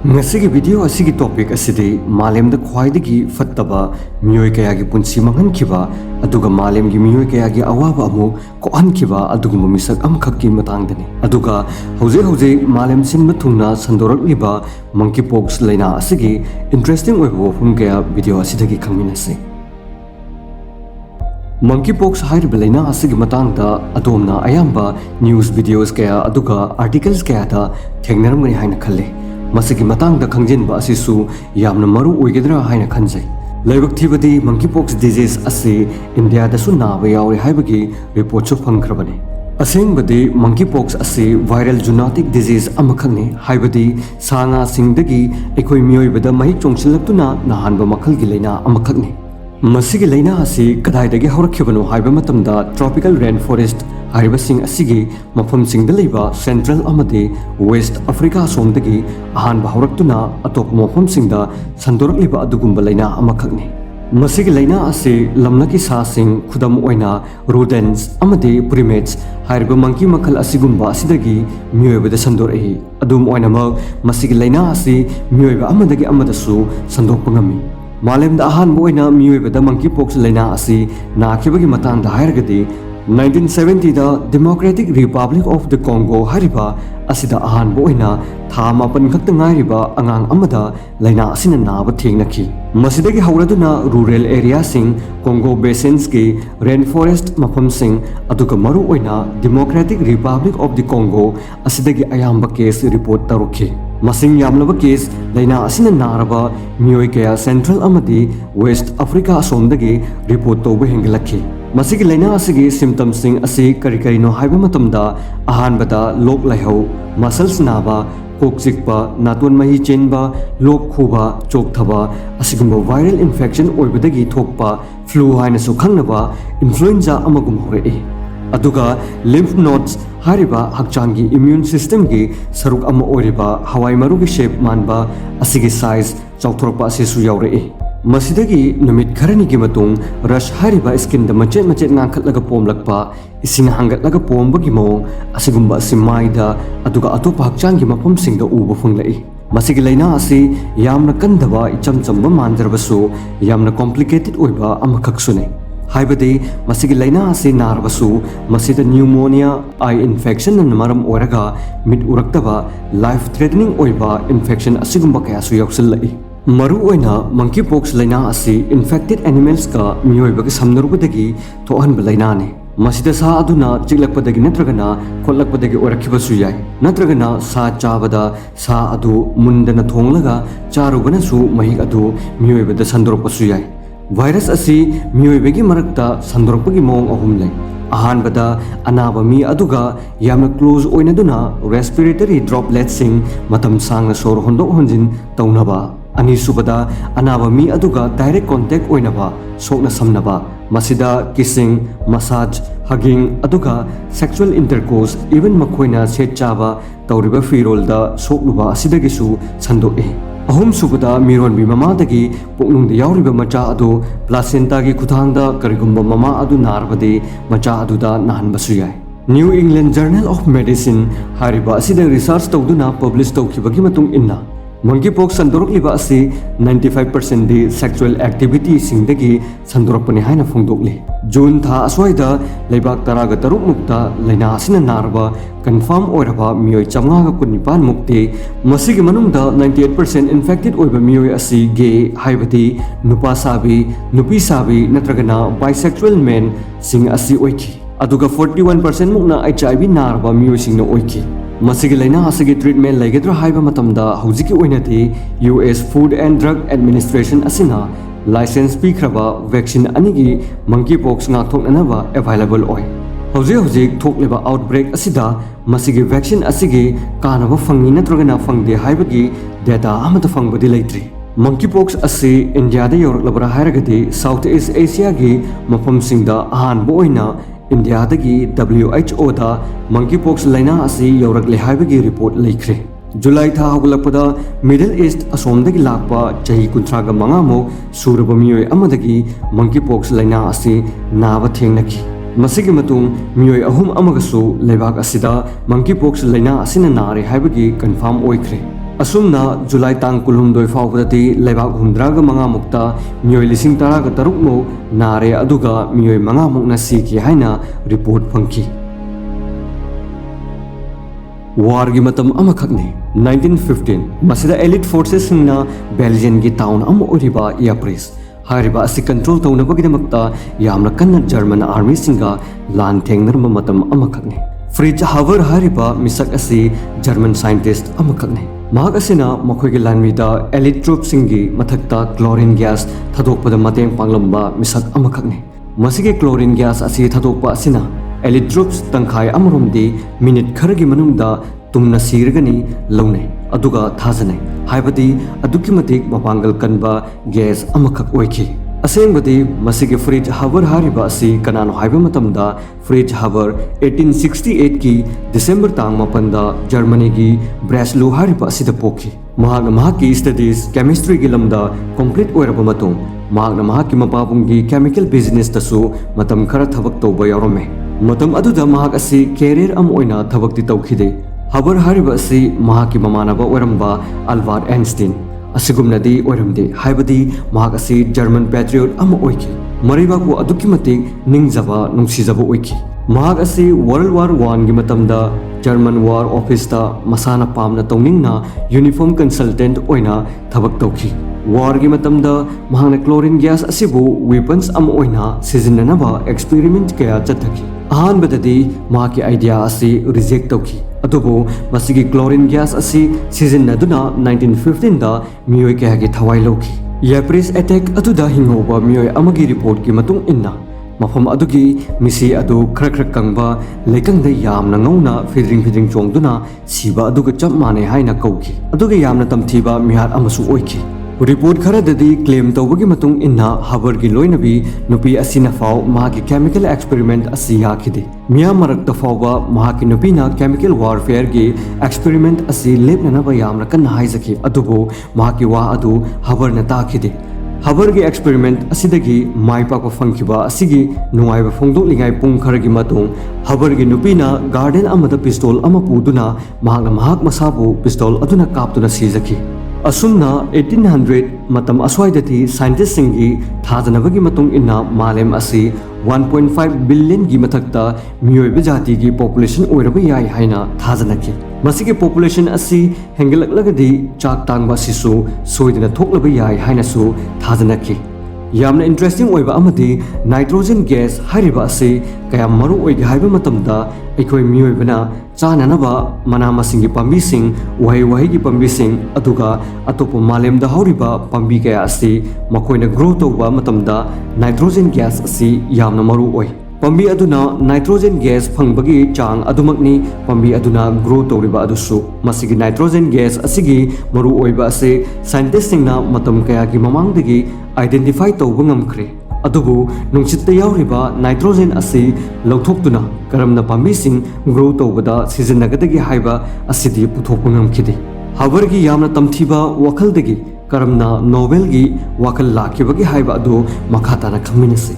ngasi video asigi topic asidi malem da khwaidagi fattaba miyoi kaya gi punsi mangan khiba aduga malem gi miyoi kaya gi awaba amu ko an khiba aduga misak am khakki matang dani aduga hoje malem sin thungna sandorak liba monkeypox laina asigi interesting oibo phum kaya video asidagi khangminase monkeypox hairiba laina asigi matang da adomna ayamba news videos kaya aduga articles kaya da thengnaramani haina khalle masigi matang da khangjinba asisu yamna maru oigedra haina khanjai laibak thibadi monkeypox disease asi India da su nawa yauri haibagi report chu phangkrabane asengbadi monkeypox asi viral zoonotic disease amakhangni haibadi sanga singdagi ekoi miyoibada mahi chongsilaktuna nahanba makhal gi leina amakhangni masigi leina asi kadaidagi horakhibano haiba matamda tropical rainforest hariba sing asigi mafam singda leiba central amade west africa somdagi ahanba horaktuna atop mafam singda sandorakliba adugumba leina amakhakni masigi leina asi lamnaki sa sing khudam oina rodents amade primates hariba monkey makhal asigumba asidagi miyoibada sandorai adum oina masigi leina asi miyoiba amadagi amadasu sandokpangami malem da ahan boina miyoibada monkeypox leina asi nakhibagi matang da hairgadi 1970 da Democratic Republic of the Congo hariba asida ahan boina thama pan khakta ngairiba angang amada leina asina naba thengnaki masidagi hauraduna rural area sing Congo basins ki rainforest mafam sing aduga maru oina Democratic Republic of the Congo asidagi ayamba case report taruki masing yamlaba case leina asina naraba miyoi kaya central amadi west africa asomdagi report toba hengelakhi masigi leina asigi symptoms sing asi kari kari no haiba matamda ahanbada lok laihau muscles naba kok chikpa naton mahi chenba lok khuba chok thaba asigumba viral infection oibadagi thokpa flu haina su khangnaba influenza amagum hore aduga lymph nodes hariba hakchangi immune system gi saruk ama oriba hawai maru gi shape manba asigi size chauthorpa asisu yaure masidagi numit kharani gi matung rush hariba skin da machet ngangkhatlaga pomlakpa ising hangatlaga pombagi mawng asigumba simaida aduga atopa hakchangi mapam singda uba funglai masigi leina asi yamna kandaba icham chamba manjarbasu yamna complicated oiba amakhaksune haibadi masigi leina asi narbasu masida pneumonia eye infection na maram oraga mid uraktaba life threatening oiba infection asigumba kaya su yausallai maru oina monkeypox leina asi infected animals ka miyoibagi samnarubadagi thohan leina ne masida sa aduna chiklakpadagi natragana khollakpadagi orakhibasu yai natragana sa chabada sa adu mundana thonglaga charugana su mahik adu miyoibada sandorakpasu yai virus asi miyoibagi marakta sandorakpagi mawng ahum lei ahanbada anaba mi aduga yamna close oinaduna respiratory droplets sing matam sangna sor hondok honjin taunaba ani subada anaba mi aduga direct contact oinaba sokna samnaba masida kissing massage hugging aduga sexual intercourse even makhoina set chaba tawriba firolda sokluba asidagisu sandoe ahum subada miron bi mama dagi poknung da yauriba macha adu placenta gi kuthangda karigumba mama adu narbade macha adu da nahanbasu yai New England Journal of Medicine hariba asida research tawduna publish tawkhibagi matung inna monkeypox sandorokliba asi 95% di sexual activity singdagi sandoropani haina phongdokli June tha aswaida leibak taraga taruk mukta leina asina narba confirm oiraba miyoi chamnga ga kunipan mukti masigi manungda 98% infected oiba miyoi asi gay haibati nupa sabi nupi sabi natragana bisexual men sing asi oiki aduga 41% mukna HIV narba miyoi singna oiki masigi leina asigi treatment laigedra haiba matamda hojiki oinati US Food and Drug Administration asina license pikraba vaccine anigi monkeypox ngakthoknanaba available oi hojik thokleba outbreak asida masigi vaccine asigi kanaba fangi natragana fangde haibagi data amata fangbadi leitri monkeypox asi India da yoraklabra hairagadi South East Asia gi mafam singda ahanba oina India dagi WHO da monkeypox leina asi yorakle haibagi report leikre July tha hogulakpada Middle East asomdagi lakpa chahi kunthraga mangamo suraba miyoi amadagi monkeypox leina asi naba thengnaki masigi matung miyoi ahum amagasu lebak asida monkeypox leina asina nare haibagi confirm oikre असुमना जुलाई तांग कुलहुमदोय फावबदती लेबाक हुमद्रागा मंगामुक्ता मियोय लिसिंग तरागा तरुकमु नारे अदुगा मियोय मंगामुकना सिकी हाइना report फंखी वारगी मतम अमखकने 1915 मसिदा elite forces सिंगना Belgian की town अम ओरिबा याप्रिस हारिबा असि control तौनबगिदमक्ता यामना कन्ना German army सिंगा लान थेंगनरम मतम अमखकने fridge हावर हारिबा मिसक असि जर्मन साइंटिस्ट अमखकने महाग असिना मखोयगी लानमीदा एलिट ट्रूप सिंगी मथक्ता क्लोरीन गैस थदोकपदा मतेंग पांगलंबा मिसक अमखकने मसिगे क्लोरीन गैस असि थदोकपा असिना एलिट ट्रूप्स तंखाय अमरोमदी मिनिट खरगी मनुंगदा तुमना सिरगनी लौने अदुगा थाजने हाइबदी अदुकी मतिक मपांगल कनबा गैस अमखक ओइखी असेंबदी मसिगे फ्रिज हावर हारिबा असि कनानो हाइबा मतमदा फ्रिज हावर 1868 की दिसंबर तांग मपंदा जर्मनी की ब्रेसलो हारिबा असिदा पोखी महागना महाकी स्टडीज केमिस्ट्री की लमदा कंप्लीट ओइरबा मतुंग महागना महाकी मपाबुंगी केमिकल बिजनेस तसु मतम खरा थबक तौबा यावरमे मतम अदुदा महाग असि कैरियर अम ओइना थबकति तौखिदे हावर हारिबा असि महाकी ममानबा ओइरंबा अल्बर्ट आइंस्टीन असिगुमनदी ओइरमदे हाइबदी महाग असि जर्मन पैट्रियट अम ओइखि मरिबाकु अदुकी मतिक निंगजबा नुंगसिजबा ओइखि महाग असि वर्ल्ड वार 1 गी मतमदा जर्मन वार ऑफिस ता मसाना पामना तौनिंगना यूनिफॉर्म कंसल्टेंट ओइना थबक तौखि वार की मतमदा महागना क्लोरीन गैस असिबु वेपन्स अम ओइना सिजननबा एक्सपेरिमेंट कया चथखि अहानबददी महाकी आइडिया असि रिजेक्ट तौखि अदुबु मसिगी क्लोरीन गैस असि सिजननदुना 1915 दा मियोय कयागी थवाई लौखि याप्रिस अटैक अदुदा हिंगोबा मियोय अमगी रिपोर्ट की मतुंग इन्ना मफम अदुगी मिसी अदु खरखर कंगबा लेकंगदा यामना ngौना फिद्रिंग चोंगदुना सिबा अदुगा चप माने हाइना कौखि अदुगा यामना तमथीबा मिहार अमसु ओइखि रिपोर्ट खरददी क्लेम तौबगी मतुंग इन्ना हावर की लोइनबी नुपी असिना फाव महाकी केमिकल एक्सपेरिमेंट असी याखिदे मिया मरक्ता फावबा महाकी नुपीना केमिकल वारफेयर की एक्सपेरिमेंट असी लेपननबा यामना कन्ना हाइजखि अदुबो महाकी वा अदु हावरना ताखिदे हावर की एक्सपेरिमेंट असिदगी माइपाक फंखिबा असिगी नुंगाइबा फोंदोकलिंगाइ पुंग खरगी मतुंग हावर की नुपीना गार्डन अमदा पिस्तोल अमा पुदुना महागना महाक मसाबु पिस्तोल अदुना कापतुना सिजखि असुमना 1800 मतम अस्वाइदती साइंटिस्ट सिंगी थाजनबगी मतुंग इन्ना मालेम असि 1.5 बिलियन की मथक्ता मियोइब जाति की पॉपुलेशन ओइरबा याइ हाइना थाजनखि मसिगे पॉपुलेशन असि हेंगलकलगदी चाक तांगबा सिसु सोइदना थोकलबा याइ हाइनासु थाजनखि यामना इंटरेस्टिंग ओइबा अमदी नाइट्रोजन गैस हारिबा असि कया मरु ओइगे हाइबा मतमदा अखोय मियोइबना चाननबा मना मसिंगी पांबीसिंग वही की पांबीसिंग अदुगा अतोप मालेमदा हौरिबा पांबी कया असि मखोइना ग्रो तौबा मतमदा नाइट्रोजन गैस असि यामना मरु ओइ पांबी अदुना नाइट्रोजन गैस फंगबगी चांग अदुमकनी पांबी अदुना ग्रो तौरिबा अदुसु मसिगी नाइट्रोजन गैस असिगी मरु ओइबा असि साइंटिस्ट सिंगना मतम कया की ममांगदगी आइडेंटिफाई तौबा ngamkhre अदुबु नुंगसित्ता यावरिबा नाइट्रोजन असि लौथोक्तुना करमना पांबीसिंग ग्रो तौबदा सिजनगदगी हाइबा असिदि पुथोकपा ngamkhide हावर की यामना तमथीबा वखलदगी करमना नोबेल की वखल लाखिबगी हाइबा अदु मखाताना खमिनसे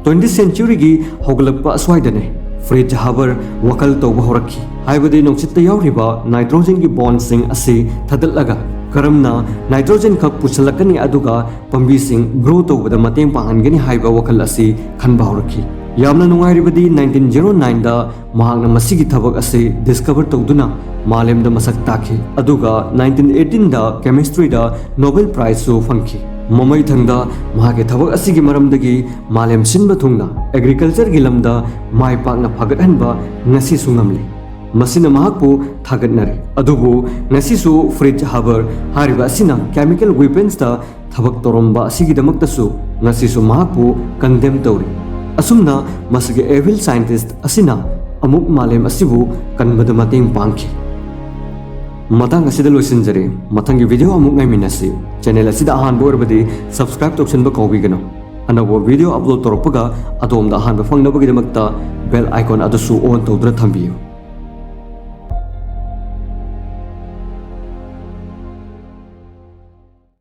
20th सेंचुरी की होगलकपा अस्वाइदने फ्रिज हावर वखल तौबा होरखी हाइबदि नुंगसित्ता यावरिबा नाइट्रोजन की बॉन्डसिंग असि थदलगा करमना नाइट्रोजन खक पुछलकनी अदुगा पंबीसिंग ग्रो तौबदा मतेंग पांगनगनी हाइबा वखल असि खनबा होरखी यामना नुंगाइरिबदी 1909 दा महागना मसिगी थबक असि डिस्कवर तौदुना मालेमदा मसक ताखी अदुगा 1918 दा केमिस्ट्री दा नोबेल प्राइज सु फंखी ममई थंगदा महागे थबक असिगी मरमदगी मालेम सिनबा थुंगना एग्रीकल्चर की लमदा माइ पाकना फगतहनबा ngasi sungamli मसिना महाकु थागतनरे अदुबु ngasisu फ्रिज हावर हारिबा असिना केमिकल वेपन्स ता थबक Toramba असिगिदमक्तसु ngasisu महाकु condemn तौरी असुमना मसगे evil scientist असिना अमुक मालेम असिबु कनबद मतेंग पांखि मतंग असिदा लोइसिनजरे मथंगी वीडियो अमुक नाइमिनसि चैनल असिदा अहानबो ओरबदि सब्सक्राइब तौसनबा कौबिगनो अनबो वीडियो अपलोड तोरपगा अदोमदा अहानबा फंगनबगिदमक्ता बेल आइकॉन अदसु ऑन तौदुना थंबियु।